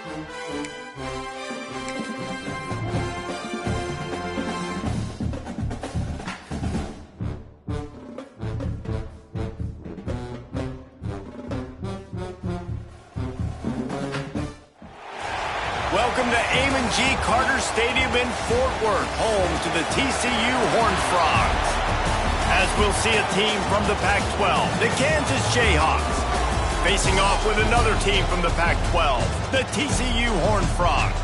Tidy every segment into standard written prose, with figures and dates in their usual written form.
Welcome to Amon G. Carter Stadium in Fort Worth, home to the TCU Horned Frogs. As we'll see a team from the Pac-12, the Kansas Jayhawks, facing off with another team from the Pac-12, the TCU Horned Frogs.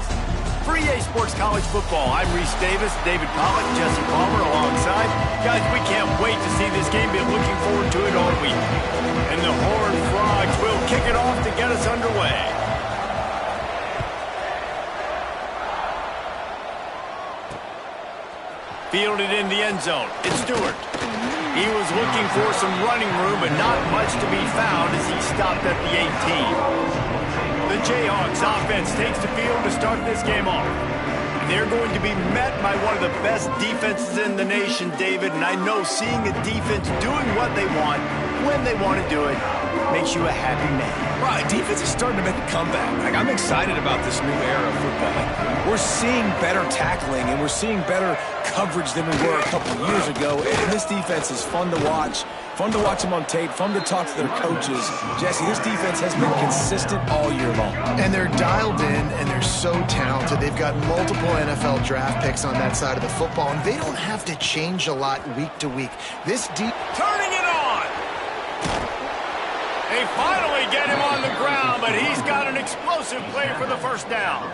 For EA Sports College Football, I'm Reese Davis, David Pollack, Jesse Palmer alongside. Guys, we can't wait to see this game. Been looking forward to it all week. And the Horned Frogs will kick it off to get us underway. Fielded in the end zone. It's Stewart. He was looking for some running room, but not much to be found as he stopped at the 18. The Jayhawks offense takes the field to start this game off. They're going to be met by one of the best defenses in the nation, David, and I know seeing a defense doing what they want, when they want to do it, makes you a happy man. Right, defense is starting to make a comeback. I'm excited about this new era of football. We're seeing better tackling, and we're seeing better coverage than we were a couple of years ago, and this defense is fun to watch. Fun to watch them on tape, fun to talk to their coaches. Jesse, this defense has been consistent all year long. And they're dialed in, and they're so talented. They've got multiple NFL draft picks on that side of the football, and they don't have to change a lot week to week. This deep... Turning it on! They finally get him on the ground, but he's got an explosive play for the first down.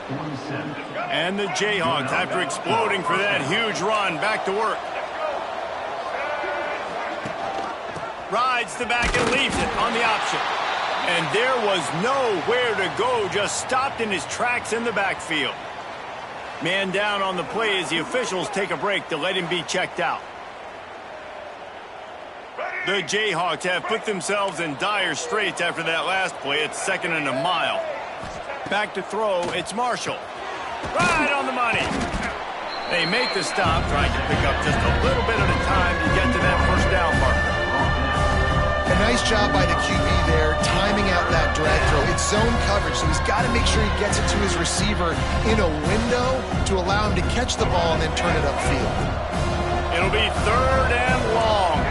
And the Jayhawks, after exploding for that huge run, back to work. Rides the back and leaves it on the option. And there was nowhere to go, just stopped in his tracks in the backfield. Man down on the play as the officials take a break to let him be checked out. The Jayhawks have put themselves in dire straits after that last play. It's 2nd and a mile. Back to throw, it's Marshall. Right on the money. They make the stop, trying to pick up just a little bit at a time to get to that first down marker. A nice job by the QB there, timing out that drag throw. It's zone coverage, so he's got to make sure he gets it to his receiver in a window to allow him to catch the ball and then turn it upfield. It'll be 3rd and long.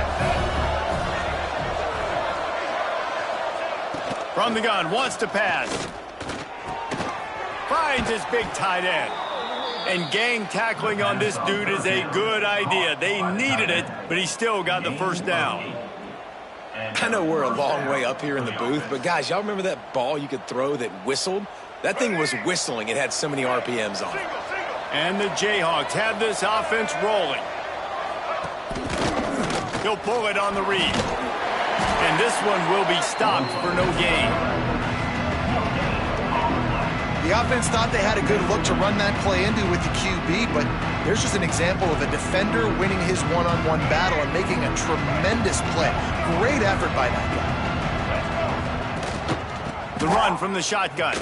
From the gun, wants to pass. Finds his big tight end. And gang tackling on this dude is a good idea. They needed it, but he still got the first down. I know we're a long way up here in the booth, but guys, y'all remember that ball you could throw that whistled? That thing was whistling. It had so many RPMs on it. And the Jayhawks have this offense rolling. He'll pull it on the read. And this one will be stopped for no gain. The offense thought they had a good look to run that play into with the QB, but there's just an example of a defender winning his one-on-one battle and making a tremendous play. Great effort by that guy. The run from the shotgun.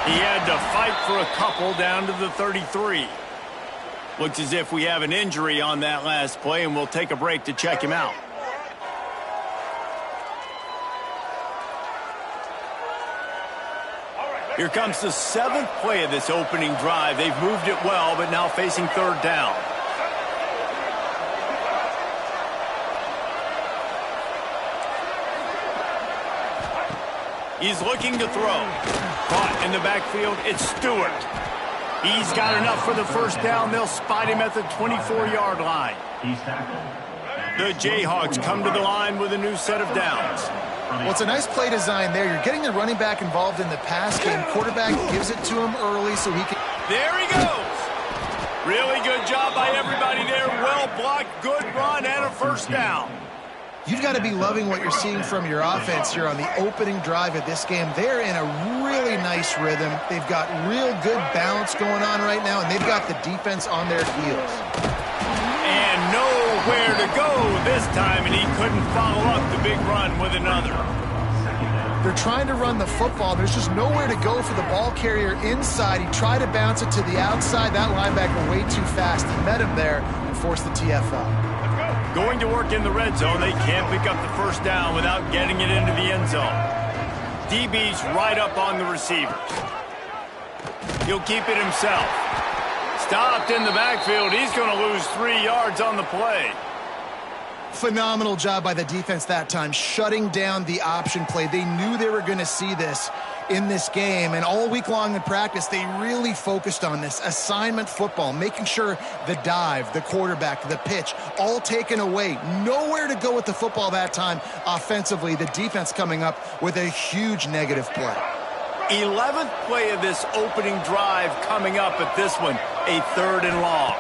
He had to fight for a couple down to the 33. Looks as if we have an injury on that last play, and we'll take a break to check him out. Here comes the 7th play of this opening drive. They've moved it well, but now facing 3rd down. He's looking to throw. Caught in the backfield, it's Stewart. He's got enough for the first down. They'll spot him at the 24-yard line. The Jayhawks come to the line with a new set of downs. Well, it's a nice play design there. You're getting the running back involved in the pass game. Quarterback gives it to him early so he can... There he goes. Really good job by everybody there. Well blocked, good run, and a first down. You've got to be loving what you're seeing from your offense here on the opening drive of this game. They're in a really nice rhythm. They've got real good balance going on right now, and they've got the defense on their heels. And nowhere to go this time, and he couldn't follow up the big run with another. They're trying to run the football. There's just nowhere to go for the ball carrier inside. He tried to bounce it to the outside. That linebacker way too fast. He met him there and forced the TFL. Going to work in the red zone. They can't pick up the first down without getting it into the end zone. DB's right up on the receivers. He'll keep it himself. Stopped in the backfield. He's going to lose 3 yards on the play. Phenomenal job by the defense that time, shutting down the option play. They knew they were going to see this in this game, and all week long in practice, they really focused on this assignment football, making sure the dive, the quarterback, the pitch, all taken away. Nowhere to go with the football that time offensively. The defense coming up with a huge negative play. 11th play of this opening drive coming up at this one, a 3rd and long.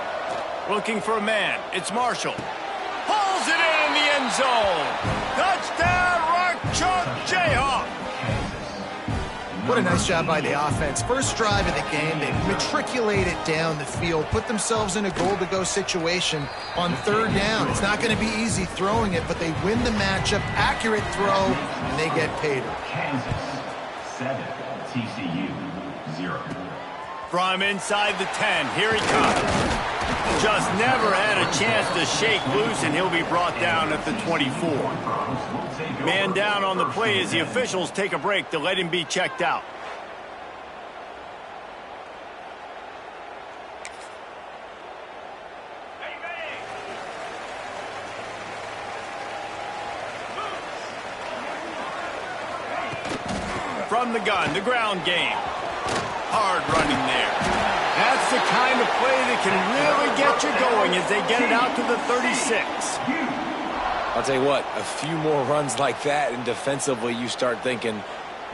Looking for a man. It's Marshall. Pulls it in the end zone. Touchdown, Rock Chalk Jayhawk. What a nice job by the offense. First drive of the game, they matriculate it down the field, put themselves in a goal-to-go situation on 3rd down. It's not going to be easy throwing it, but they win the matchup. Accurate throw, and they get paid. Kansas 7, TCU 0. From inside the 10, here he comes. Just never had a chance to shake loose, and he'll be brought down at the 24. Man down on the play as the officials take a break to let him be checked out. From the gun, the ground game. Hard running there. That's the kind of play that can really get you going as they get it out to the 36. I'll tell you what, a few more runs like that, and defensively you start thinking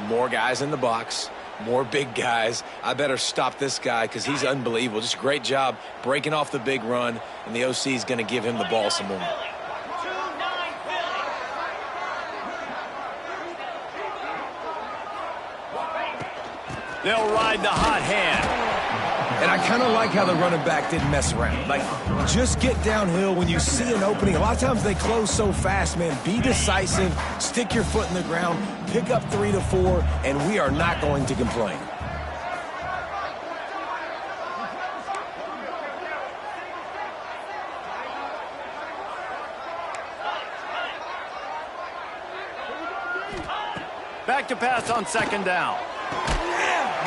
more guys in the box, more big guys. I better stop this guy because he's unbelievable. Just a great job breaking off the big run, and the OC is going to give him the ball some more. They'll ride the hot hand. And I kind of like how the running back didn't mess around. Like, just get downhill when you see an opening. A lot of times they close so fast, man. Be decisive, stick your foot in the ground, pick up 3 to 4, and we are not going to complain. Back to pass on 2nd down.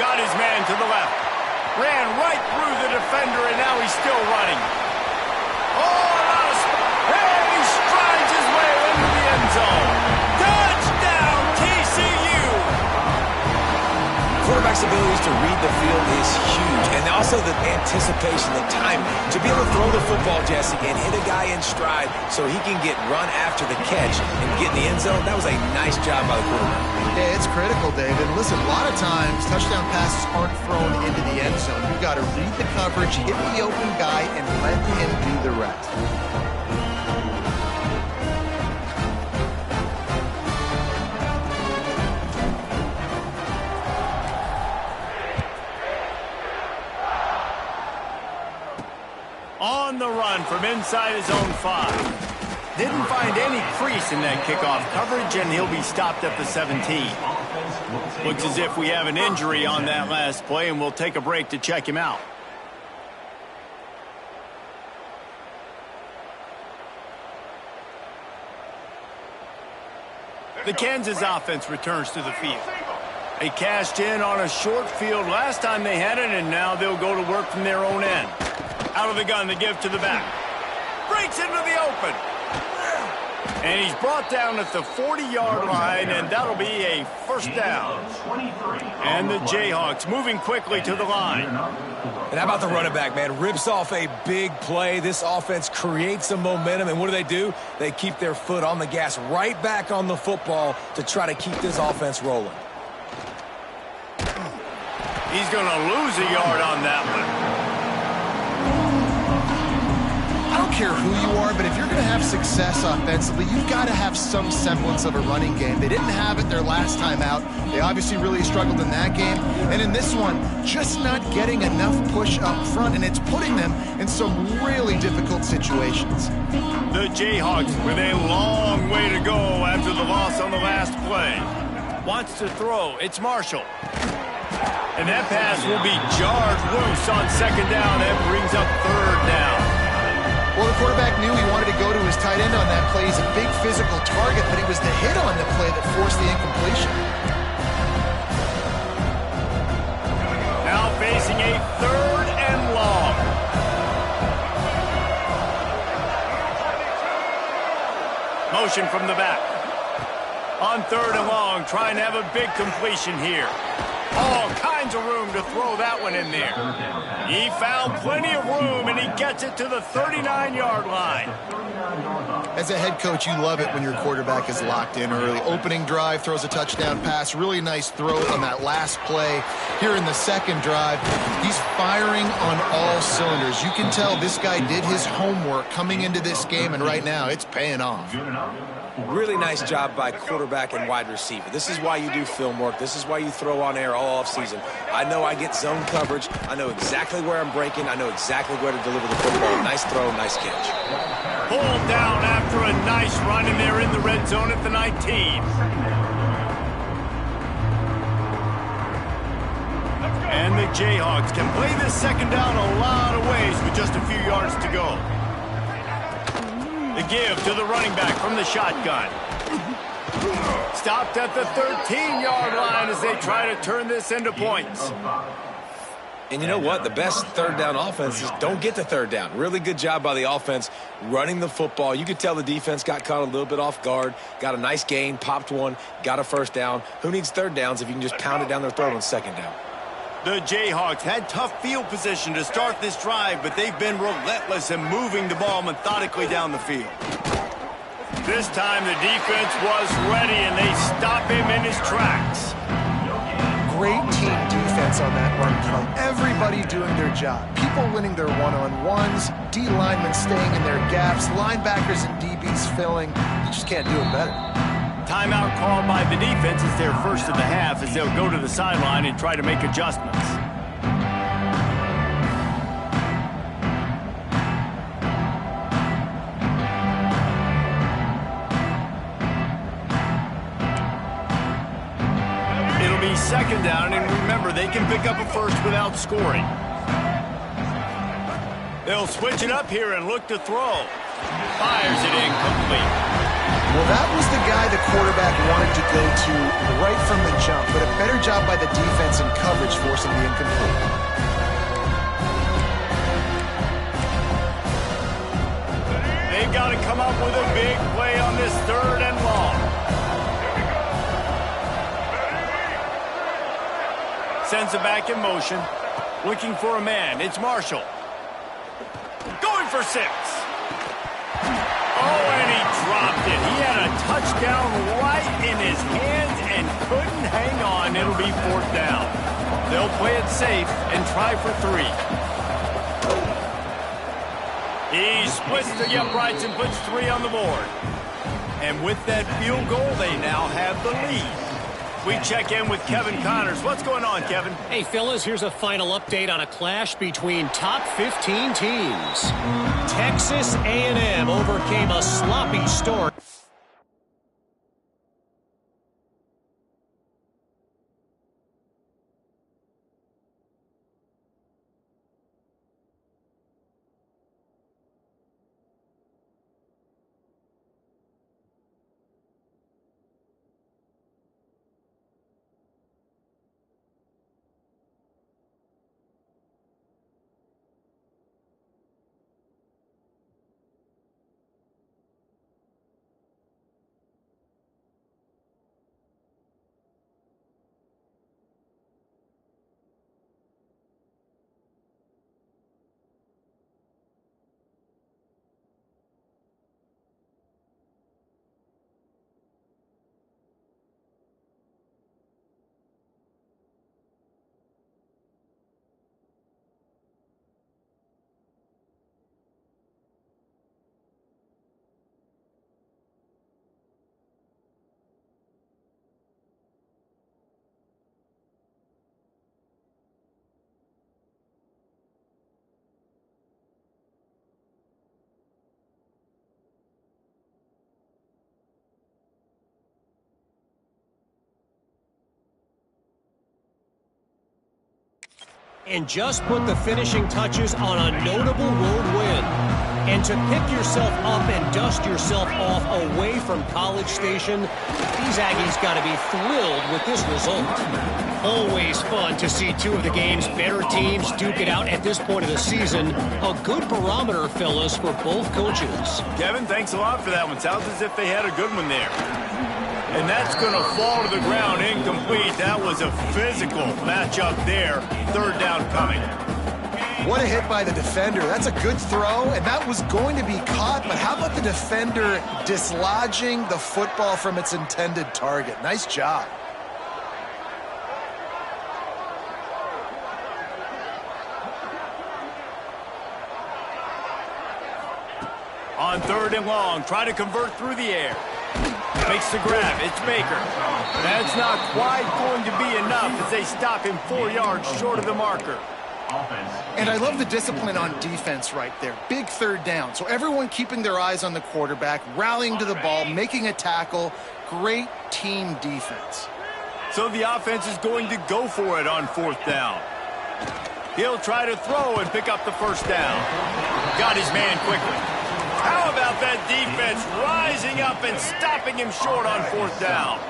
Got his man to the left. Ran right through the defender, and now he's still running. Oh, a lot of hey, he strides his way into the end zone. Touchdown, TCU! Quarterback's abilities to read the field is huge, and also the anticipation, the time to be able to throw the football, Jesse, and hit a guy in stride so he can get run after the catch and get in the end zone. That was a nice job by the quarterback. Yeah, it's critical, David. Listen, a lot of times touchdown passes aren't thrown into the end zone. You've got to read the coverage, hit the open guy, and let him do the rest. On the run from inside his own 5. Didn't find any crease in that kickoff coverage, and he'll be stopped at the 17. Looks as if we have an injury on that last play, and we'll take a break to check him out. The Kansas offense returns to the field. They cashed in on a short field last time they had it, and now they'll go to work from their own end. Out of the gun, they give to the back. Breaks into the open. And he's brought down at the 40-yard line, and that'll be a 1st down. And the Jayhawks moving quickly to the line. And how about the running back, man? Rips off a big play. This offense creates some momentum, and what do? They keep their foot on the gas right back on the football to try to keep this offense rolling. He's going to lose a yard on that one. I don't care who you are, but if you're going to have success offensively, you've got to have some semblance of a running game. They didn't have it their last time out. They obviously really struggled in that game. And in this one, just not getting enough push up front, and it's putting them in some really difficult situations. The Jayhawks with a long way to go after the loss on the last play. Wants to throw. It's Marshall. And that pass will be jarred loose on 2nd down. That brings up 3rd down. Well, the quarterback knew he wanted to go to his tight end on that play. He's a big physical target, but it was the hit on the play that forced the incompletion. motion from the back. On 3rd and long, trying to have a big completion here. All kinds of room to throw that one in there. He found plenty of room, and he gets it to the 39-yard line. As a head coach, you love it when your quarterback is locked in early. Opening drive, throws a touchdown pass. Really nice throw on that last play. Here in the second drive, he's firing on all cylinders. You can tell this guy did his homework coming into this game, and right now it's paying off. Really nice job by quarterback and wide receiver. This is why you do film work. This is why you throw on air all offseason. I know I get zone coverage. I know exactly where I'm breaking. I know exactly where to deliver the football. Nice throw, nice catch. Pulled down after a nice run, and they're in the red zone at the 19. And the Jayhawks can play this second down a lot of ways with just a few yards to go. The give to the running back from the shotgun. Stopped at the 13-yard line as they try to turn this into points. And you know what? The best third down offense is don't get the third down. Really good job by the offense running the football. You could tell the defense got caught a little bit off guard, got a nice gain, popped one, got a first down. Who needs third downs if you can just pound it down their throat on second down? The Jayhawks had tough field position to start this drive, but they've been relentless in moving the ball methodically down the field. This time the defense was ready, and they stop him in his tracks. Great team defense on that run play. Everybody doing their job. People winning their one-on-ones, D linemen staying in their gaps, linebackers and DBs filling. You just can't do it better. Timeout called by the defense is their first of the half as they'll go to the sideline and try to make adjustments. It'll be second down, and remember, they can pick up a first without scoring. They'll switch it up here and look to throw. Fires it incomplete. Well, that was the guy the quarterback wanted to go to right from the jump, but a better job by the defense and coverage forcing the incomplete. They've got to come up with a big play on this 3rd and long. Sends it back in motion. Looking for a man. It's Marshall. Going for 6. Oh, and he dropped it. He had a touchdown right in his hands and couldn't hang on. It'll be 4th down. They'll play it safe and try for 3. He splits the uprights and puts 3 on the board. And with that field goal, they now have the lead. We check in with Kevin Connors. What's going on, Kevin? Hey, fellas, here's a final update on a clash between top 15 teams. Texas A&M overcame a sloppy start. And just put the finishing touches on a notable road win. And to pick yourself up and dust yourself off away from College Station, these Aggies got to be thrilled with this result. Always fun to see two of the game's better teams duke it out at this point of the season. A good barometer, fellas, for both coaches. Kevin, thanks a lot for that one. Sounds as if they had a good one there. And that's going to fall to the ground incomplete. That was a physical matchup there. Third down coming. What a hit by the defender. That's a good throw, and that was going to be caught, but how about the defender dislodging the football from its intended target? Nice job. On third and long, try to convert through the air. Makes the grab. It's Baker. That's not quite going to be enough as they stop him 4 yards short of the marker. And I love the discipline on defense right there. Big third down. So everyone keeping their eyes on the quarterback, rallying to the ball, making a tackle. Great team defense. So the offense is going to go for it on fourth down. He'll try to throw and pick up the first down. Got his man quickly. How about that defense rising up and stopping him short on fourth down?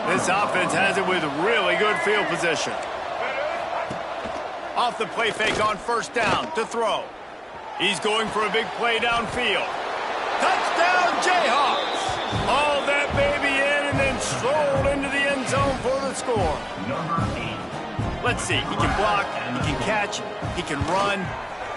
This offense has it with really good field position. Off the play fake on first down to throw. He's going for a big play downfield. Touchdown, Jayhawks! Hauled that baby in and then strolled into the end zone for the score. Let's see. He can block, he can catch, he can run.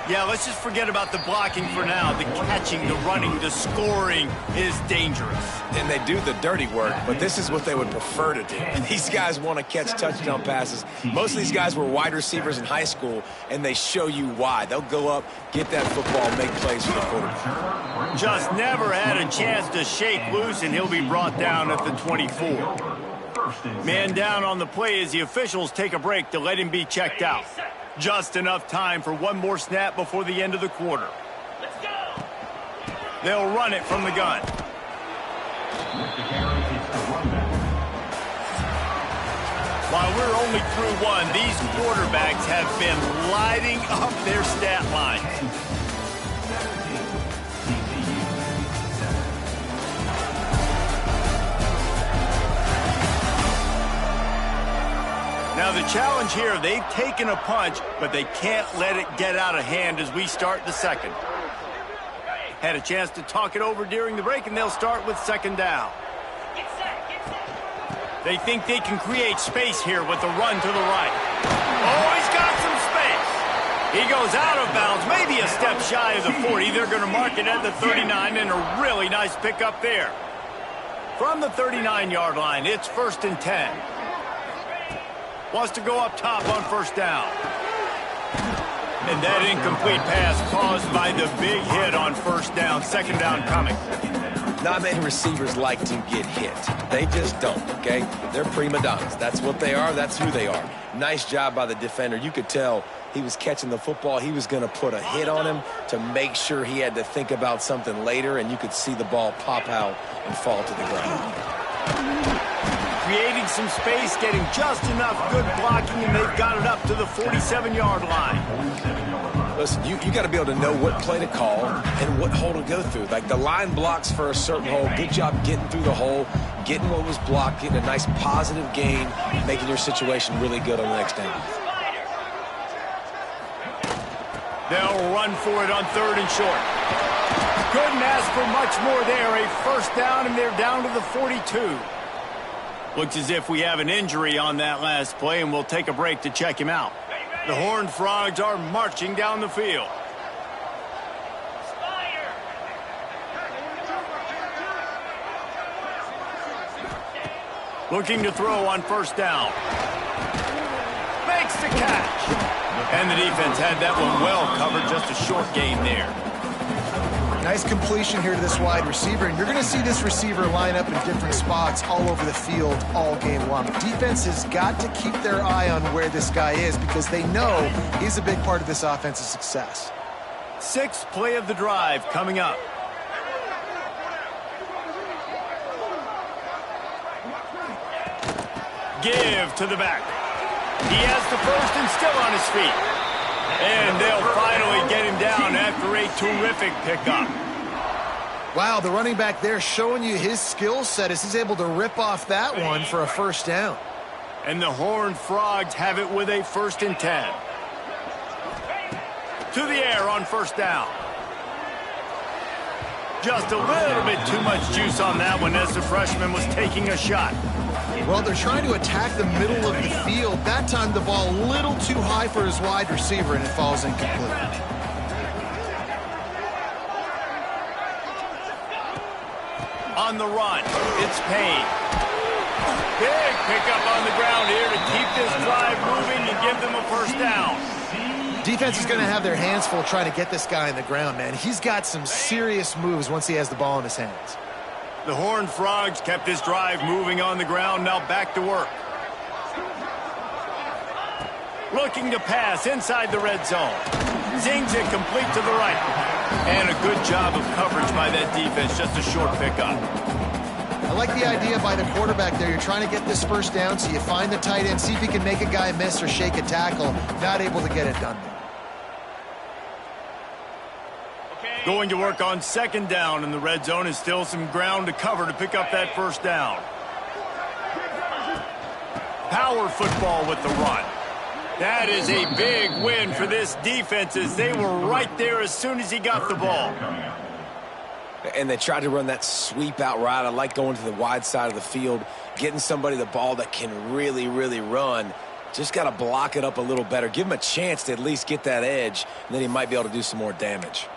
Yeah, let's just forget about the blocking for now. The catching, the running, the scoring is dangerous. And they do the dirty work, but this is what they would prefer to do. These guys want to catch touchdown passes. Most of these guys were wide receivers in high school, and they show you why. They'll go up, get that football, make plays for the quarterback. Just never had a chance to shake loose, and he'll be brought down at the 24. Man down on the play as the officials take a break to let him be checked out. Just enough time for one more snap before the end of the quarter. Let's go. They'll run it from the gun. While we're only through one, these quarterbacks have been lighting up their stat lines. Now the challenge here, they've taken a punch, but they can't let it get out of hand as we start the second. Had a chance to talk it over during the break, and they'll start with second down. They think they can create space here with the run to the right. Oh, he's got some space. He goes out of bounds, maybe a step shy of the 40. They're going to mark it at the 39, and a really nice pickup there. From the 39-yard line, it's 1st and 10. Wants to go up top on first down. And that incomplete pass caused by the big hit on first down. Second down coming. Not many receivers like to get hit. They just don't, okay? They're prima donnas. That's what they are. That's who they are. Nice job by the defender. You could tell he was catching the football. He was going to put a hit on him to make sure he had to think about something later, and you could see the ball pop out and fall to the ground. Creating some space, getting just enough good blocking, and they've got it up to the 47-yard line. Listen, you got to be able to know what play to call and what hole to go through. Like the line blocks for a certain hole. Good job getting through the hole, getting what was blocked, getting a nice positive gain, making your situation really good on the next down. They'll run for it on third and short. Couldn't ask for much more there. A first down, and they're down to the 42. Looks as if we have an injury on that last play, and we'll take a break to check him out. The Horned Frogs are marching down the field. Looking to throw on first down. Makes the catch. And the defense had that one well covered, just a short gain there. Nice completion here to this wide receiver, and you're going to see this receiver line up in different spots all over the field all game long. Defense has got to keep their eye on where this guy is because they know he's a big part of this offense's success. Sixth play of the drive coming up. Give to the back. He has the first and still on his feet. And they'll finally get him down after a terrific pickup. Wow, the running back there showing you his skill set as he's able to rip off that one for a first down. And the Horned Frogs have it with a 1st and 10. To the air on 1st down. Just a little bit too much juice on that one as the freshman was taking a shot. Well, they're trying to attack the middle of the field. That time the ball a little too high for his wide receiver, and it falls incomplete. On the run, it's Payne. Big pickup on the ground here to keep this drive moving and give them a 1st down. Defense is going to have their hands full trying to get this guy on the ground, man. He's got some serious moves once he has the ball in his hands. The Horned Frogs kept this drive moving on the ground, now back to work. Looking to pass inside the red zone. Zings it complete to the right. And a good job of coverage by that defense, just a short pickup. I like the idea by the quarterback there. You're trying to get this 1st down, so you find the tight end, see if he can make a guy miss or shake a tackle. Not able to get it done. Going to work on 2nd down in the red zone, and still some ground to cover to pick up that 1st down. Power football with the run. That is a big win for this defense as they were right there as soon as he got the ball. And they tried to run that sweep out right. I like going to the wide side of the field, getting somebody the ball that can really, really run. Just got to block it up a little better. Give him a chance to at least get that edge, and then he might be able to do some more damage.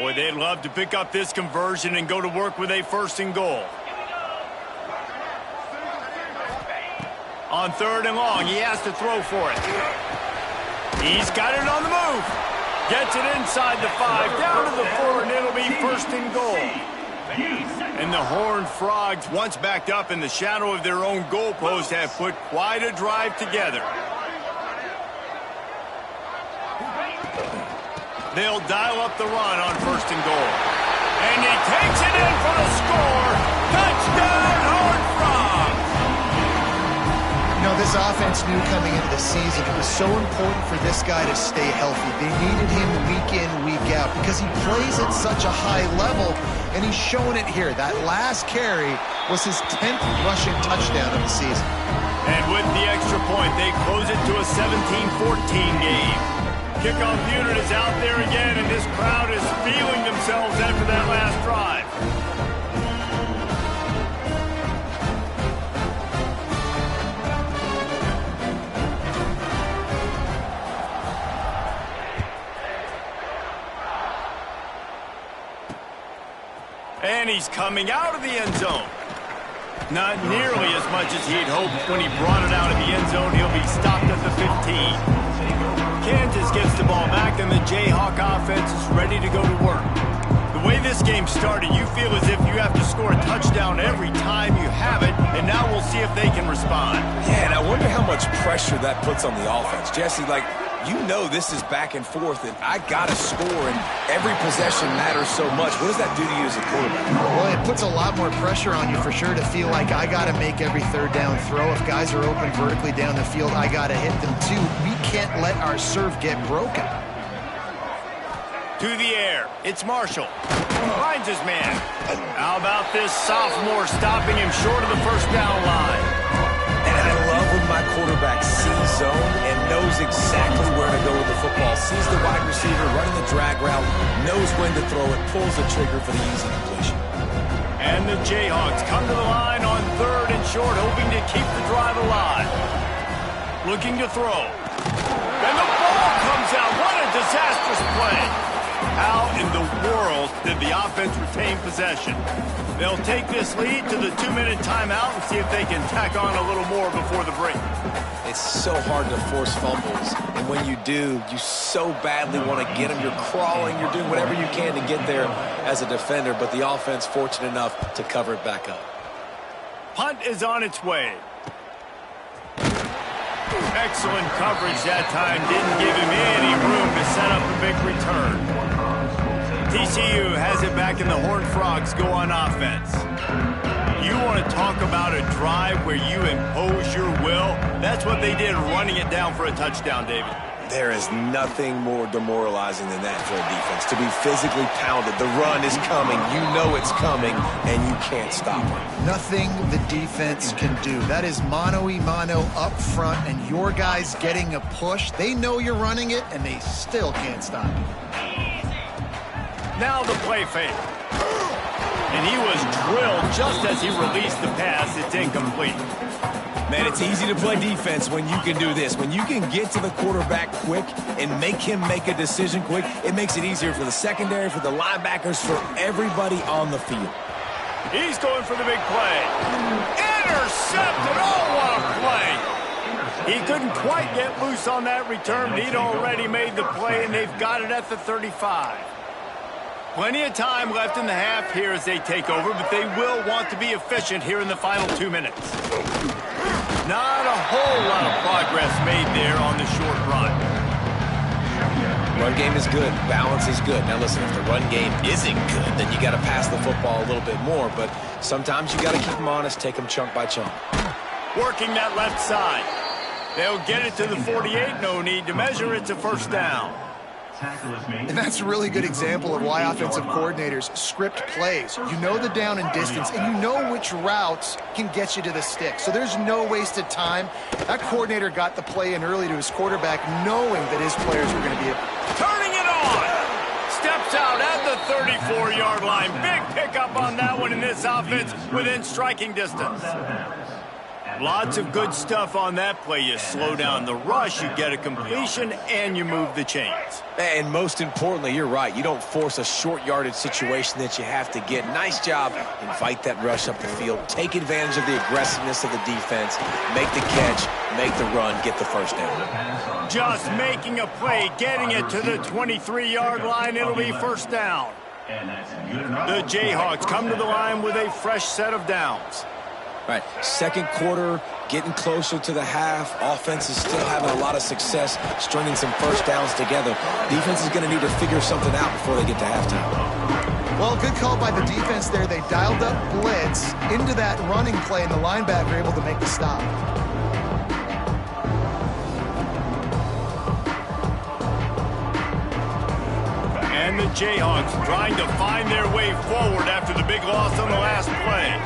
Boy, they'd love to pick up this conversion and go to work with a 1st and goal. On 3rd and long, he has to throw for it. He's got it on the move. Gets it inside the 5, down to the 4, and it'll be 1st and goal. And the Horned Frogs, once backed up in the shadow of their own goalpost, have put quite a drive together. They'll dial up the run on 1st and goal. And he takes it in for the score. Touchdown, Horned Frogs! You know, this offense knew coming into the season it was so important for this guy to stay healthy. They needed him week in, week out because he plays at such a high level, and he's showing it here. That last carry was his 10th rushing touchdown of the season. And with the extra point, they close it to a 17-14 game. Kickoff unit is out there again, and this crowd is feeling themselves after that last drive. And he's coming out of the end zone. Not nearly as much as he'd hoped when he brought it out of the end zone. He'll be stopped at the 15. Kansas gets the ball back, and the Jayhawk offense is ready to go to work. The way this game started, you feel as if you have to score a touchdown every time you have it, and now we'll see if they can respond. Yeah, and I wonder how much pressure that puts on the offense. Jesse, like, you know this is back and forth, and I got to score, and every possession matters so much. What does that do to you as a quarterback? Well, it puts a lot more pressure on you for sure to feel like I got to make every 3rd down throw. If guys are open vertically down the field, I got to hit them too. We can't let our serve get broken. To the air, it's Marshall. Finds his man. How about this sophomore stopping him short of the 1st down line? And I love when my quarterback sees zone and knows exactly where to go with the football. Sees the wide receiver running the drag route, knows when to throw it, pulls the trigger for the easy completion. And the Jayhawks come to the line on 3rd and short, hoping to keep the drive alive. Looking to throw. And the ball comes out. What a disastrous play. How in the world did the offense retain possession? They'll take this lead to the 2-minute timeout and see if they can tack on a little more before the break. It's so hard to force fumbles, and when you do, you so badly want to get them. You're crawling, you're doing whatever you can to get there as a defender, but the offense fortunate enough to cover it back up. Punt is on its way. Excellent coverage that time. Didn't give him any room to set up a big return. TCU has it back, and the Horned Frogs go on offense. You want to talk about a drive where you impose your will? That's what they did running it down for a touchdown, David. There is nothing more demoralizing than that for a defense. To be physically pounded, the run is coming, you know it's coming, and you can't stop it. Nothing the defense can do. That is mano-a-mano up front, and your guys getting a push. They know you're running it, and they still can't stop it. Now the play fake. And he was drilled just as he released the pass. It's incomplete. Man, it's easy to play defense when you can do this. When you can get to the quarterback quick and make him make a decision quick, it makes it easier for the secondary, for the linebackers, for everybody on the field. He's going for the big play. Intercepted! Oh, what a play! He couldn't quite get loose on that return, but he'd already made the play, and they've got it at the 35. Plenty of time left in the half here as they take over, but they will want to be efficient here in the final 2 minutes. Not a whole lot of progress made there on the short run. Run game is good. Balance is good. Now listen, if the run game isn't good, then you got to pass the football a little bit more, but sometimes you got to keep them honest, take them chunk by chunk. Working that left side. They'll get it to the 48. No need to measure. It's a first down. And that's a really good example of why offensive coordinators script plays. You know the down and distance, and you know which routes can get you to the stick. So there's no wasted time. That coordinator got the play in early to his quarterback, knowing that his players were going to be able. Turning it on! Steps out at the 34-yard line. Big pickup on that one in this offense within striking distance. Lots of good stuff on that play. You slow down the rush, you get a completion, and you move the chains. And most importantly, you're right. You don't force a short yardage situation that you have to get. Nice job. Invite that rush up the field. Take advantage of the aggressiveness of the defense. Make the catch, make the run, get the first down. Just making a play, getting it to the 23-yard line. It'll be first down. The Jayhawks come to the line with a fresh set of downs. Right, second quarter, getting closer to the half. Offense is still having a lot of success stringing some first downs together. Defense is going to need to figure something out before they get to halftime. Well, good call by the defense there. They dialed up blitz into that running play, and the linebacker able to make the stop. And the Jayhawks trying to find their way forward after the big loss on the last play.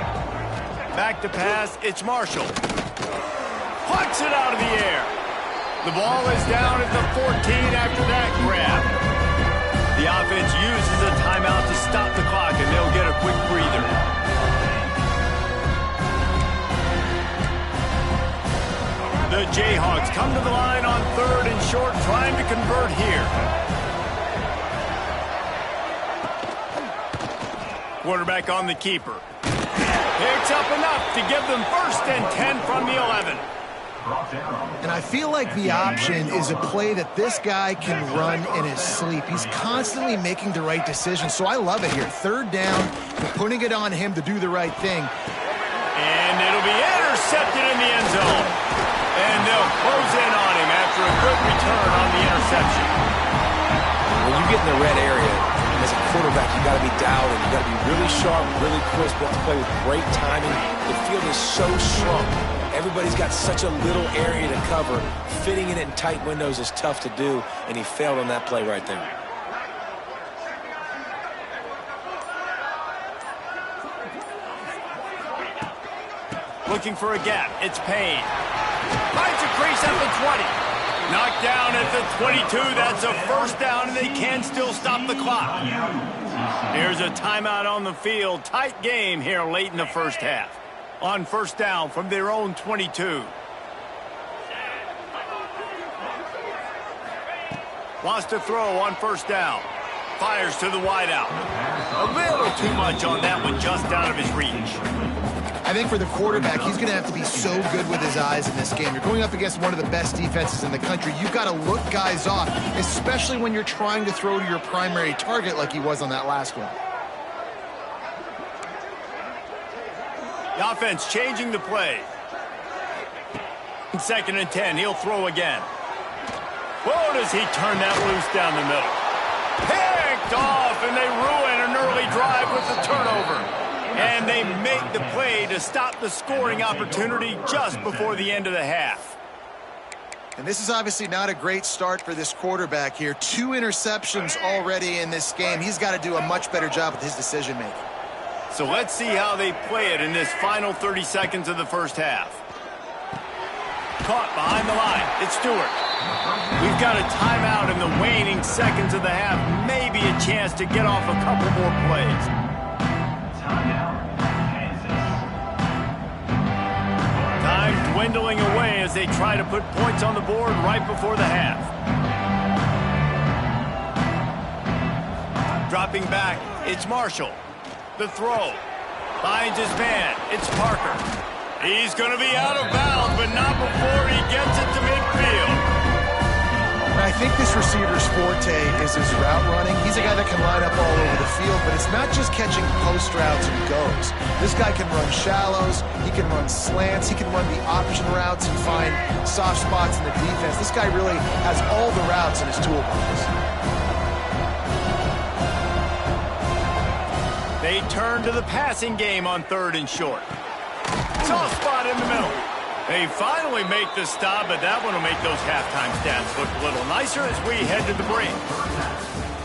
Back to pass, it's Marshall. Puts it out of the air. The ball is down at the 14 after that grab. The offense uses a timeout to stop the clock, and they'll get a quick breather. The Jayhawks come to the line on third and short, trying to convert here. Quarterback on the keeper. Picks up enough to give them first and 10 from the 11. And I feel like the option is a play that this guy can run in his sleep. He's constantly making the right decision, so I love it here. Third down, they're putting it on him to do the right thing. And it'll be intercepted in the end zone. And they'll close in on him after a good return on the interception. When you get in the red area, as a quarterback, you got to be dialed in. You got to be really sharp, really crisp. You have to play with great timing. The field is so shrunk. Everybody's got such a little area to cover. Fitting it in tight windows is tough to do, and he failed on that play right there. Looking for a gap. It's Payne. Finds a crease at the 20. Knocked down at the 22. That's a first down, and they can still stop the clock. Here's a timeout on the field. Tight game here late in the first half. On first down from their own 22. Wants to throw on first down. Fires to the wideout. A little too much on that one, just out of his reach. I think for the quarterback, he's going to have to be so good with his eyes in this game. You're going up against one of the best defenses in the country. You've got to look guys off, especially when you're trying to throw to your primary target like he was on that last one. The offense changing the play. Second and 10, he'll throw again. Whoa, does he turn that loose down the middle. Picked off, and they ruin an early drive with the turnover. And they make the play to stop the scoring opportunity just before the end of the half. And this is obviously not a great start for this quarterback here. 2 interceptions already in this game. He's got to do a much better job with his decision-making. So let's see how they play it in this final 30 seconds of the first half. Caught behind the line. It's Stewart. We've got a timeout in the waning seconds of the half. Maybe a chance to get off a couple more plays. Timeout, Kansas. Time dwindling away as they try to put points on the board right before the half. Dropping back, it's Marshall. The throw. Finds his man. It's Parker. He's going to be out of bounds, but not before he gets it to midfield. I think this receiver's forte is his route running. He's a guy that can line up all over the field, but it's not just catching post routes and goes. This guy can run shallows, he can run slants, he can run the option routes and find soft spots in the defense. This guy really has all the routes in his toolbox. They turn to the passing game on 3rd and short. Soft spot in the middle. They finally make the stop, but that one will make those halftime stats look a little nicer as we head to the break.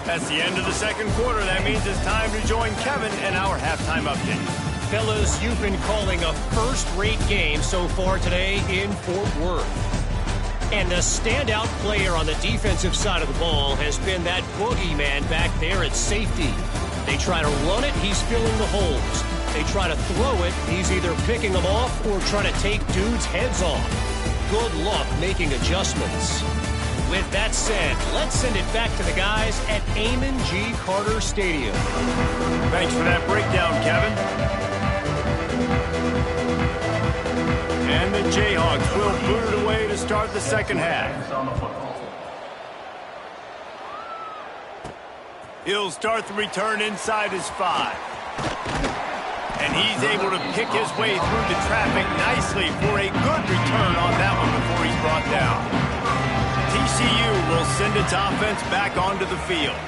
That's the end of the second quarter. That means it's time to join Kevin in our halftime update. Fellas, you've been calling a first-rate game so far today in Fort Worth. And the standout player on the defensive side of the ball has been that boogeyman back there at safety. They try to run it, he's filling the holes. They try to throw it, he's either picking them off or trying to take dudes' heads off. Good luck making adjustments. With that said, let's send it back to the guys at Amon G. Carter Stadium. Thanks for that breakdown, Kevin. And the Jayhawks will boot it away to start the second half. On the football. He'll start the return inside his 5. And he's able to pick his way through the traffic nicely for a good return on that one before he's brought down. TCU will send its offense back onto the field.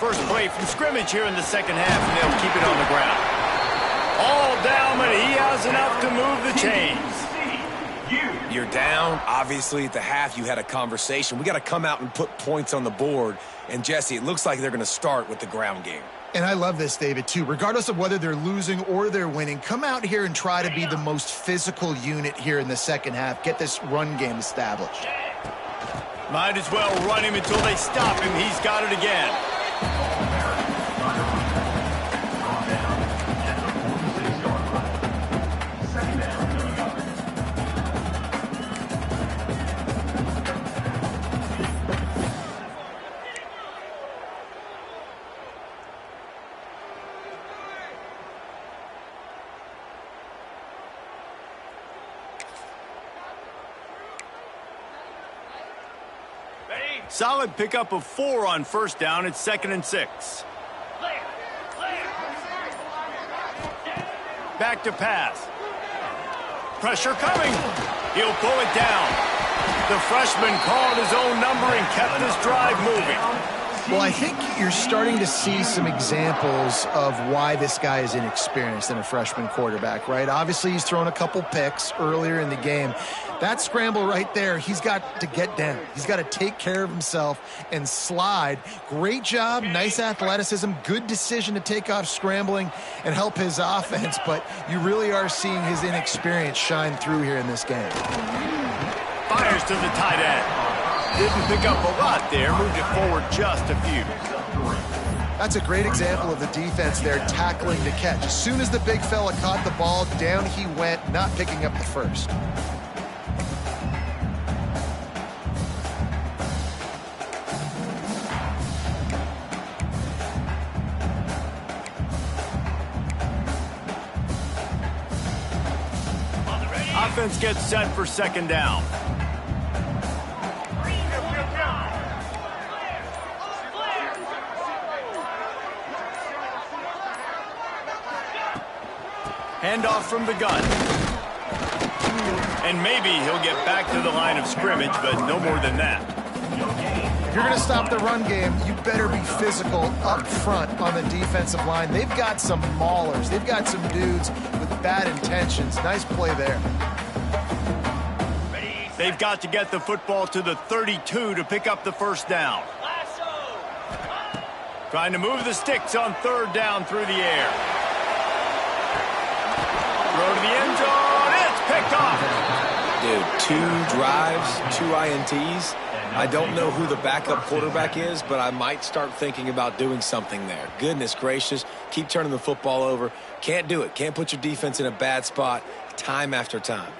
First play from scrimmage here in the second half, and they'll keep it on the ground. All down, but he has enough to move the chains. You're down. Obviously, at the half, you had a conversation. We got to come out and put points on the board. And, Jesse, it looks like they're going to start with the ground game. And I love this, David, too. Regardless of whether they're losing or they're winning, come out here and try to be the most physical unit here in the second half. Get this run game established. Might as well run him until they stop him. He's got it again. Solid pickup of 4 on first down. It's 2nd and 6. Back to pass. Pressure coming. He'll pull it down. The freshman called his own number and kept this drive moving. Well, I think you're starting to see some examples of why this guy is inexperienced in a freshman quarterback, right? Obviously, he's thrown a couple picks earlier in the game. That scramble right there, he's got to get down. He's got to take care of himself and slide. Great job, nice athleticism, good decision to take off scrambling and help his offense, but you really are seeing his inexperience shine through here in this game. Fires to the tight end. Didn't pick up a lot there, moved it forward just a few. That's a great example of the defense there tackling the catch. As soon as the big fella caught the ball, down he went, not picking up the first. Offense gets set for 2nd down. Handoff from the gun. And maybe he'll get back to the line of scrimmage, but no more than that. you're going to stop the run game, you better be physical up front on the defensive line. They've got some maulers. They've got some dudes with bad intentions. Nice play there. They've got to get the football to the 32 to pick up the first down. Trying to move the sticks on third down through the air. Throw to the end zone. It's picked off. Dude, 2 drives, 2 INTs. I don't know who the backup quarterback is, but I might start thinking about doing something there. Goodness gracious, keep turning the football over. Can't do it. Can't put your defense in a bad spot time after time.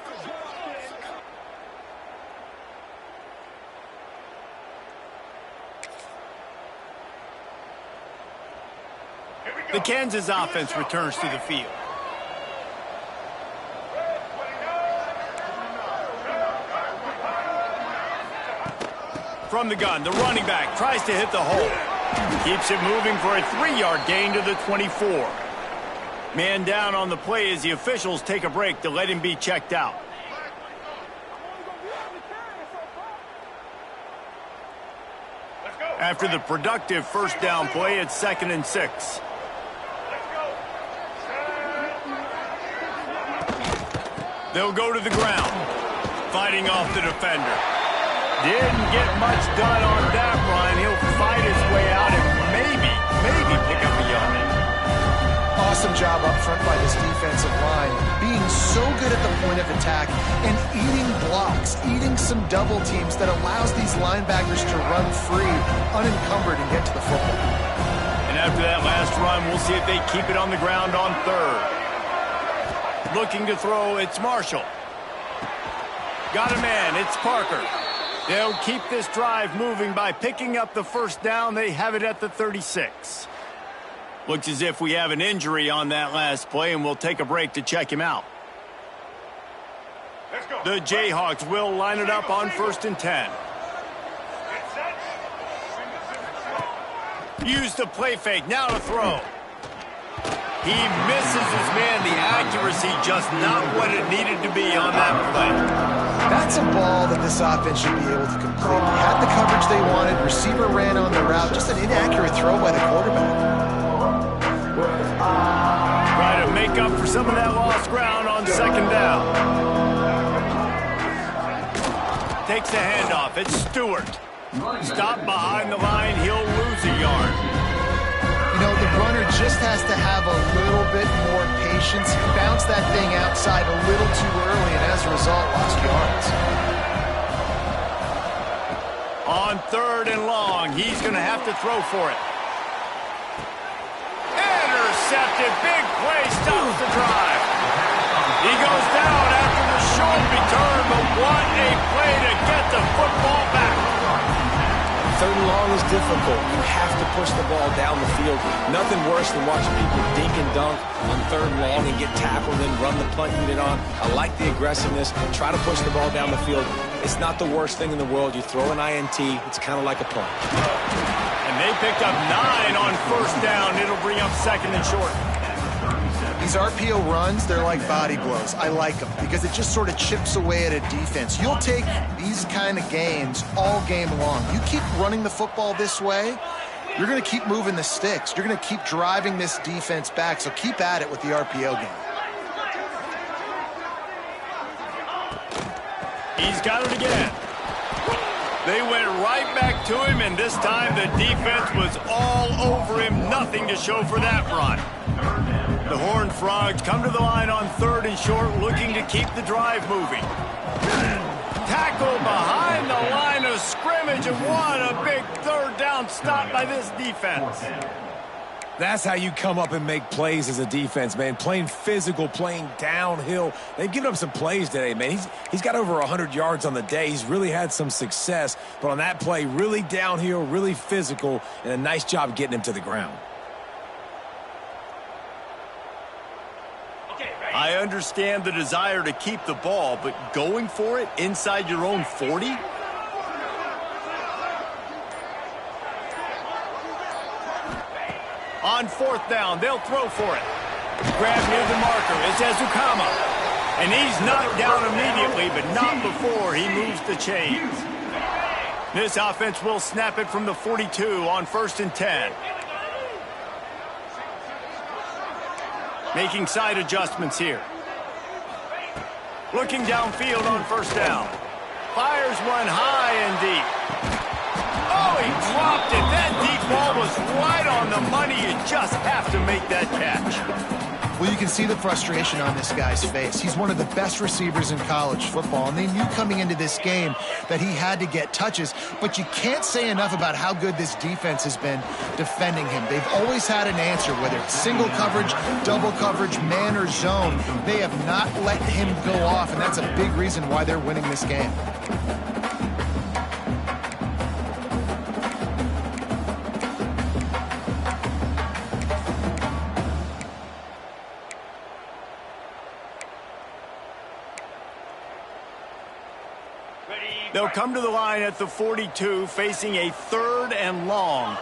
The Kansas offense returns to the field. From the gun, the running back tries to hit the hole. Keeps it moving for a 3-yard gain to the 24. Man down on the play as the officials take a break to let him be checked out. After the productive first down play, it's 2nd and 6. They'll go to the ground, fighting off the defender. Didn't get much done on that run. He'll fight his way out and maybe pick up a yard. Awesome job up front by this defensive line, being so good at the point of attack and eating blocks, eating some double teams that allows these linebackers to run free, unencumbered, and get to the football. And after that last run, we'll see if they keep it on the ground on third. Looking to throw, it's Marshall. Got a man, it's Parker. They'll keep this drive moving by picking up the first down. They have it at the 36. Looks as if we have an injury on that last play, and we'll take a break to check him out. The Jayhawks will line it up on 1st and 10. Use the play fake, now to throw. He misses his man. The accuracy just not what it needed to be on that play. That's a ball that this offense should be able to complete. They had the coverage they wanted. Receiver ran on the route. Just an inaccurate throw by the quarterback. Try to make up for some of that lost ground on 2nd down. Takes the handoff. It's Stewart. Stop behind the line. He'll lose a yard. You know, the runner just has to have a little bit more patience. He bounced that thing outside a little too early, and as a result, lost yards. On 3rd and long, he's going to have to throw for it. Intercepted. Big play. Stops the drive. He goes down after the short return, but what a play to get the football back. 3rd and long is difficult. You have to push the ball down the field. Nothing worse than watching people dink and dunk on 3rd and long and get tackled and then run the punt unit on. I like the aggressiveness. Try to push the ball down the field. It's not the worst thing in the world. You throw an INT, it's kind of like a punt. And they picked up 9 on 1st down. It'll bring up 2nd and short. These RPO runs, they're like body blows. I like them because it just sort of chips away at a defense. You'll take these kind of games all game long. You keep running the football this way, you're going to keep moving the sticks. You're going to keep driving this defense back, so keep at it with the RPO game. He's got it again. They went right back to him, and this time the defense was all over him. Nothing to show for that run. The Horned Frogs come to the line on 3rd and short, looking to keep the drive moving. Tackle behind the line of scrimmage, and what a big 3rd down stop by this defense. That's how you come up and make plays as a defense, man. Playing physical, playing downhill. They've given up some plays today, man. He's got over 100 yards on the day. He's really had some success. But on that play, really downhill, really physical, and a nice job getting him to the ground. I understand the desire to keep the ball, but going for it inside your own 40? On 4th down, they'll throw for it. Grab near the marker. It's Ezukama. And he's knocked down immediately, but not before he moves the chains. This offense will snap it from the 42 on 1st and 10. Making side adjustments here. Looking downfield on 1st down. Fires one high and deep. Oh, he dropped it. That deep ball was right on the money. You just have to make that catch. Well, you can see the frustration on this guy's face. He's one of the best receivers in college football, and they knew coming into this game that he had to get touches, but you can't say enough about how good this defense has been defending him. They've always had an answer, whether it's single coverage, double coverage, man or zone. They have not let him go off, and that's a big reason why they're winning this game. They'll come to the line at the 42, facing a 3rd and long.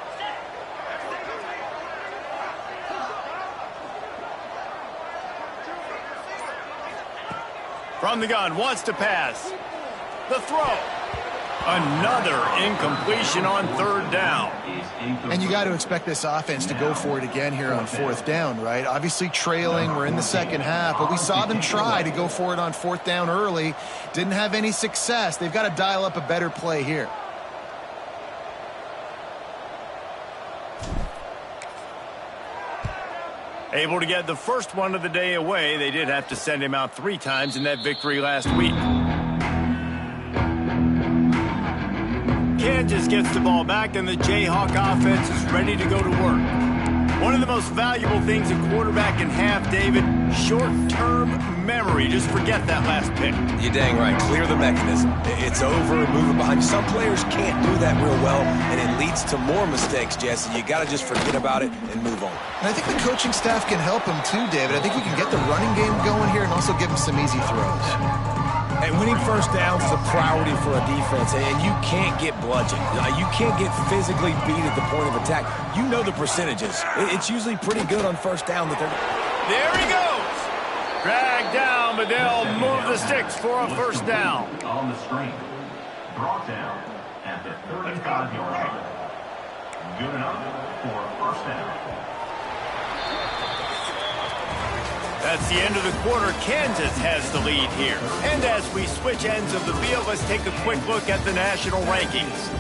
From the gun, wants to pass. The throw. Another incompletion on 3rd down. And you got to expect this offense to go for it again here on 4th down, right? Obviously trailing, we're in the 2nd half, but we saw them try to go for it on 4th down early. Didn't have any success. They've got to dial up a better play here. Able to get the first one of the day away. They did have to send him out 3 times in that victory last week. Kansas gets the ball back, and the Jayhawk offense is ready to go to work. One of the most valuable things a quarterback can have, David, short-term memory. Just forget that last pick. You're dang right. Clear the mechanism. It's over, move it behind you. Some players can't do that real well, and it leads to more mistakes, Jesse. You got to just forget about it and move on. And I think the coaching staff can help him too, David. I think we can get the running game going here and also give him some easy throws. And winning 1st downs is a priority for a defense, and you can't get bludgeoned. You can't get physically beat at the point of attack. You know the percentages. It's usually pretty good on 1st down that they're... There he goes! Dragged down, but they'll move the sticks for a 1st down. On the screen. Brought down at the 35-yard line. Good enough for a 1st down. That's the end of the quarter. Kansas has the lead here. And as we switch ends of the field, let's take a quick look at the national rankings.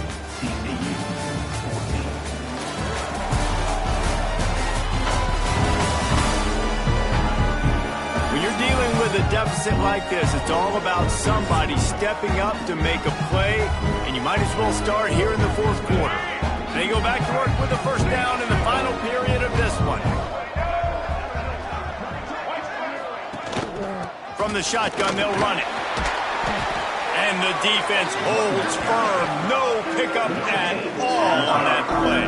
When you're dealing with a deficit like this, it's all about somebody stepping up to make a play, and you might as well start here in the 4th quarter. They go back to work with the 1st down in the final period of this one. From the shotgun, they'll run it. And the defense holds firm. No pickup at all on that play.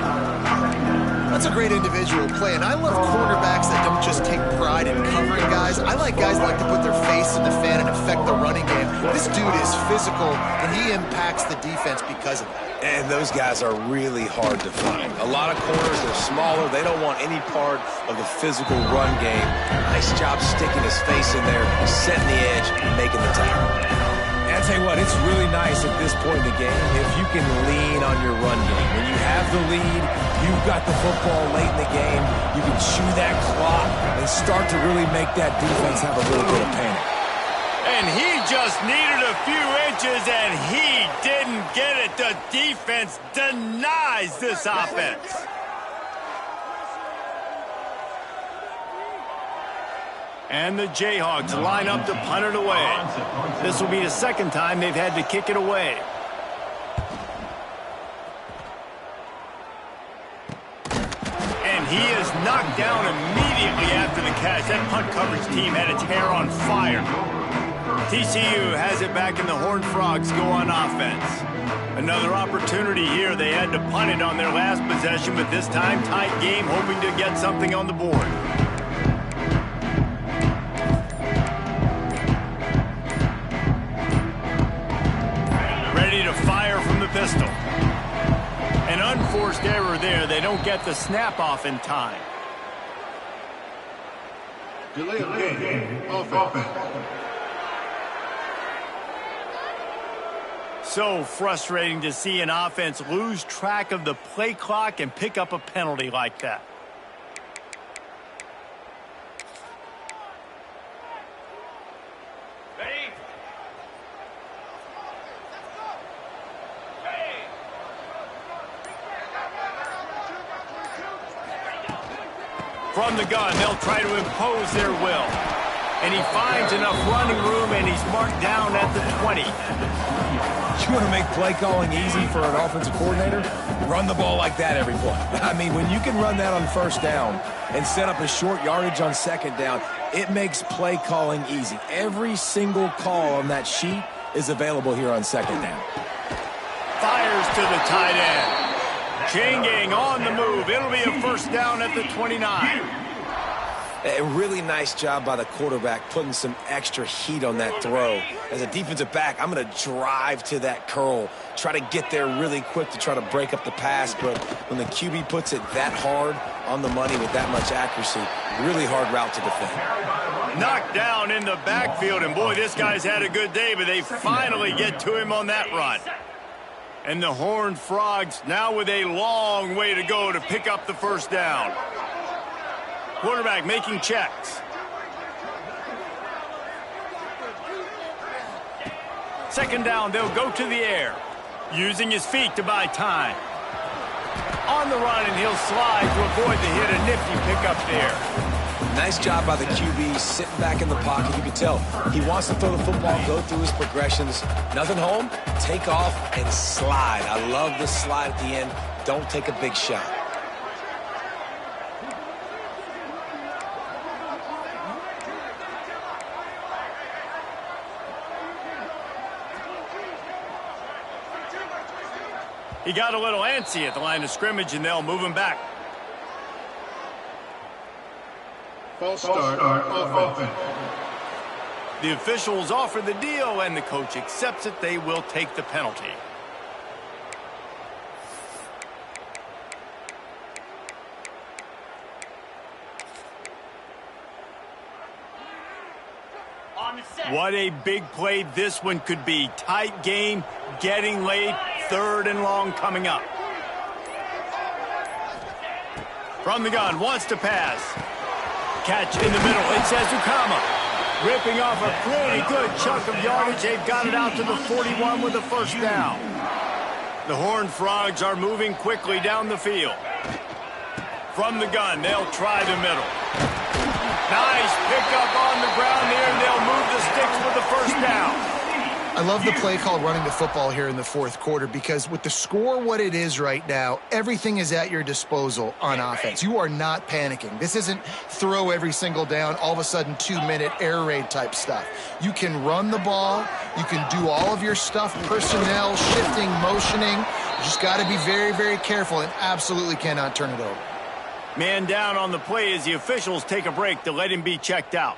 That's a great individual play, and I love cornerbacks that don't just take pride in covering guys. I like guys that like to put their face in the fan and affect the running game. This dude is physical, and he impacts the defense because of that. And those guys are really hard to find. A lot of corners, they're smaller. They don't want any part of the physical run game. Nice job sticking his face in there, setting the edge, and making the tackle. And I'll tell you what, it's really nice at this point in the game if you can lean on your run game. When you have the lead, you've got the football late in the game, you can chew that clock and start to really make that defense have a little bit of panic. And he just needed a few inches, and he didn't get it. The defense denies this offense. And the Jayhawks line up to punt it away. This will be the 2nd time they've had to kick it away. And he is knocked down immediately after the catch. That punt coverage team had its hair on fire. TCU has it back, and the Horned Frogs go on offense. Another opportunity here. They had to punt it on their last possession, but this time tight game, hoping to get something on the board. Ready to fire from the pistol. An unforced error there. They don't get the snap off in time. Delay of game. Offense. so frustrating to see an offense lose track of the play clock and pick up a penalty like that. From the gun, they'll try to impose their will. And he finds enough running room, and he's marked down at the 20. You want to make play calling easy for an offensive coordinator? Run the ball like that every play. I mean, when you can run that on first down and set up a short yardage on second down, it makes play calling easy. Every single call on that sheet is available here on second down. Fires to the tight end. Chain gang on the move. It'll be a first down at the 29. A really nice job by the quarterback putting some extra heat on that throw. As a defensive back, I'm going to drive to that curl, try to get there really quick to try to break up the pass, but when the QB puts it that hard on the money with that much accuracy, really hard route to defend. Knocked down in the backfield, and boy, this guy's had a good day, but they finally get to him on that run. And the Horned Frogs now with a long way to go to pick up the first down. Quarterback making checks. Second down, they'll go to the air. Using his feet to buy time. On the run, and he'll slide to avoid the hit. A nifty pickup there. Nice job by the QB, sitting back in the pocket. You can tell he wants to throw the football, go through his progressions. Nothing home, take off, and slide. I love the slide at the end. Don't take a big shot. He got a little antsy at the line of scrimmage, and they'll move him back. False start on offense. The officials offer the deal, and the coach accepts it. They will take the penalty. What a big play this one could be. Tight game, getting late, third and long coming up. From the gun, wants to pass. Catch in the middle, it's Ezukama. Ripping off a pretty good chunk of yardage. They've got it out to the 41 with a first down. The Horned Frogs are moving quickly down the field. From the gun, they'll try the middle. Nice pickup on the ground there, and they'll move the sticks with the first down. I love the play call running the football here in the fourth quarter because with the score what it is right now, everything is at your disposal on offense. You are not panicking. This isn't throw every single down, all of a sudden 2-minute air raid type stuff. You can run the ball. You can do all of your stuff, personnel, shifting, motioning. You just got to be very, very careful and absolutely cannot turn it over. Man down on the play as the officials take a break to let him be checked out.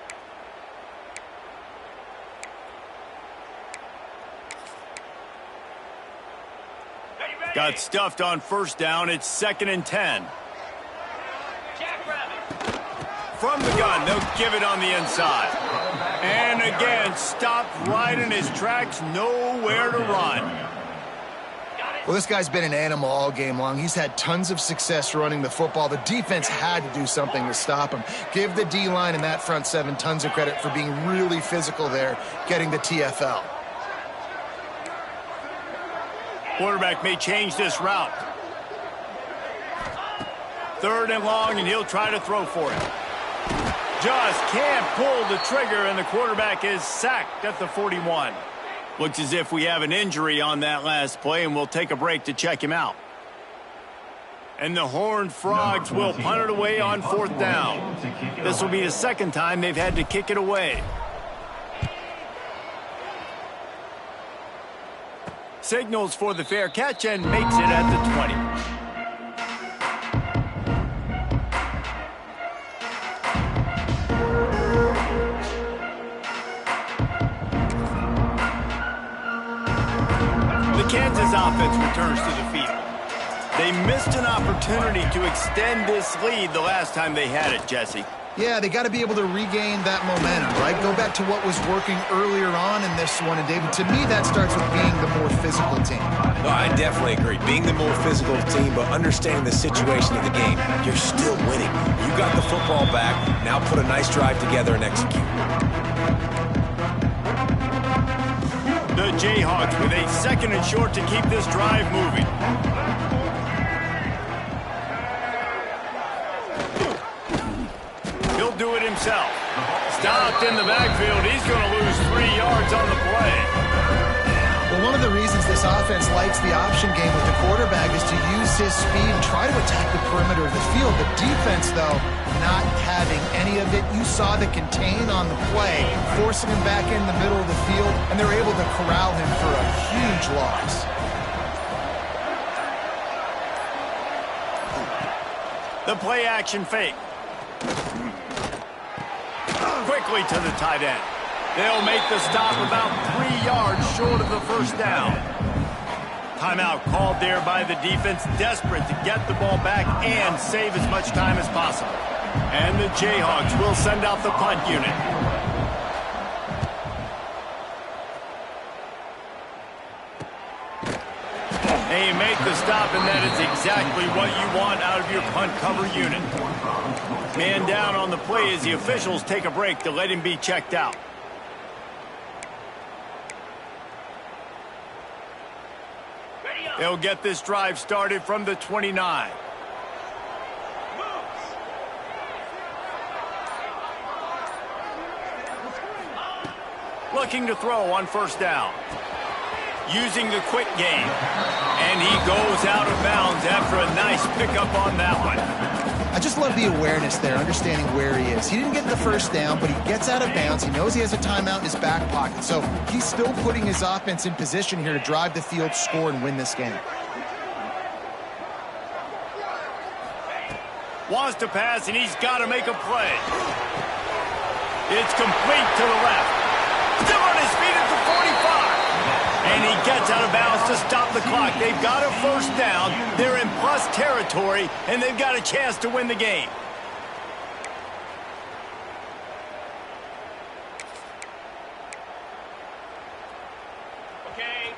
Got stuffed on first down. It's 2nd and 10. From the gun, they'll give it on the inside. And again, stopped right in his tracks, nowhere to run. Well, this guy's been an animal all game long. He's had tons of success running the football. The defense had to do something to stop him. Give the D-line and that front seven tons of credit for being really physical there, getting the TFL. Quarterback may change this route. 3rd and long, and he'll try to throw for it. Just can't pull the trigger, and the quarterback is sacked at the 41. Looks as if we have an injury on that last play, and we'll take a break to check him out. And the Horned Frogs will punt it away on 4th down. This will be the 2nd time they've had to kick it away. Signals for the fair catch and makes it at the 20. The Kansas offense returns to the field. They missed an opportunity to extend this lead the last time they had it, Jesse. Yeah, they got to be able to regain that momentum, right? Go back to what was working earlier on in this one. And, David, to me, that starts with being the more physical team. No, I definitely agree. Being the more physical team, but understanding the situation of the game. You're still winning. You got the football back. Now put a nice drive together and execute. The Jayhawks with a 2nd and short to keep this drive moving. Do it himself. Stopped in the backfield. He's going to lose 3 yards on the play. Well, one of the reasons this offense likes the option game with the quarterback is to use his speed and try to attack the perimeter of the field. The defense, though, not having any of it. You saw the contain on the play, forcing him back in the middle of the field, and they're able to corral him for a huge loss. The play action fake. Quickly to the tight end. They'll make the stop about 3 yards short of the first down. Timeout called there by the defense, desperate to get the ball back and save as much time as possible. And the Jayhawks will send out the punt unit. They make the stop, and that is exactly what you want out of your punt cover unit. Man down on the play as the officials take a break to let him be checked out. They'll get this drive started from the 29. Looking to throw on first down. Using the quick game. And he goes out of bounds after a nice pickup on that one. I just love the awareness there, understanding where he is. He didn't get the first down, but he gets out of bounds. He knows he has a timeout in his back pocket. So he's still putting his offense in position here to drive the field, score, and win this game. Wants to pass, and he's got to make a play. It's complete to the left. Still on his feet at the 45. And he gets out of bounds to stop the clock. They've got a first down. They're in plus territory, and they've got a chance to win the game.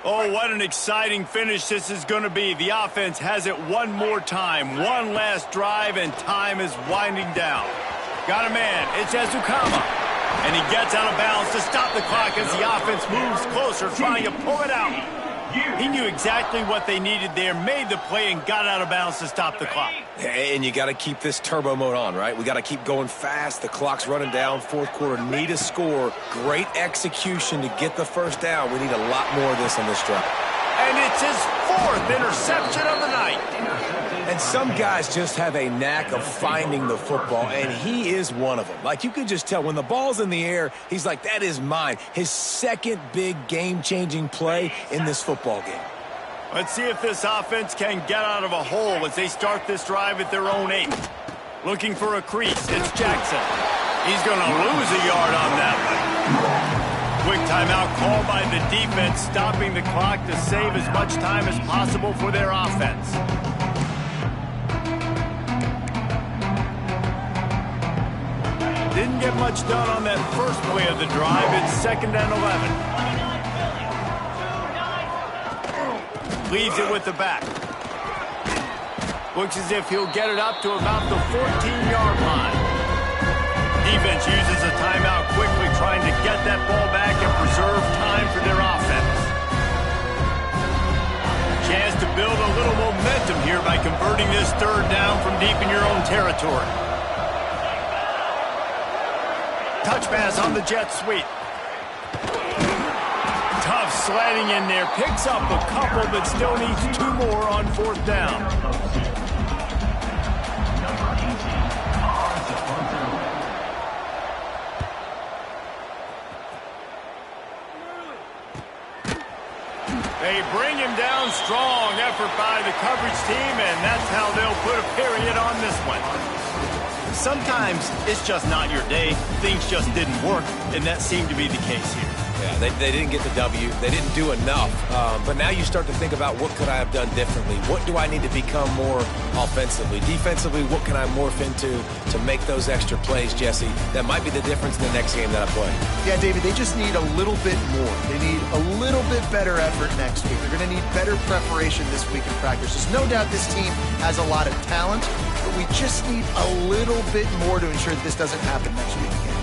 Oh, what an exciting finish this is going to be. The offense has it one more time. One last drive, and time is winding down. Got a man. It's Ezukama. And he gets out of bounds to stop the clock as the offense moves closer, trying to pull it out. He knew exactly what they needed there, made the play, and got out of bounds to stop the clock. And you got to keep this turbo mode on, right? We got to keep going fast. The clock's running down. Fourth quarter, need a score. Great execution to get the first down. We need a lot more of this on this drive. And it's his 4th interception of the night. And some guys just have a knack of finding the football, and he is one of them. Like, you could just tell when the ball's in the air, he's like, that is mine. His 2nd big game-changing play in this football game. Let's see if this offense can get out of a hole as they start this drive at their own 8. Looking for a crease. It's Jackson. He's going to lose a yard on that one. Quick timeout called by the defense, stopping the clock to save as much time as possible for their offense. Didn't get much done on that first play of the drive. It's 2nd and 11. Leaves it with the back. Looks as if he'll get it up to about the 14-yard line. Defense uses a timeout quickly, trying to get that ball back and preserve time for their offense. Chance to build a little momentum here by converting this 3rd down from deep in your own territory. Touch pass on the jet sweep. Tough sliding in there. Picks up a couple, but still needs 2 more on 4th down. They bring him down. Strong effort by the coverage team, and that's how they'll put a period on this one. Sometimes it's just not your day. Things just didn't work, and that seemed to be the case here. Yeah, they didn't get the W. They didn't do enough. But now you start to think about what could I have done differently? What do I need to become more offensively? Defensively, what can I morph into to make those extra plays, Jesse? That might be the difference in the next game that I play. Yeah, David, they just need a little bit more. They need a little bit better effort next week. They're going to need better preparation this week in practice. There's no doubt this team has a lot of talent, but we just need a little bit more to ensure that this doesn't happen next week again.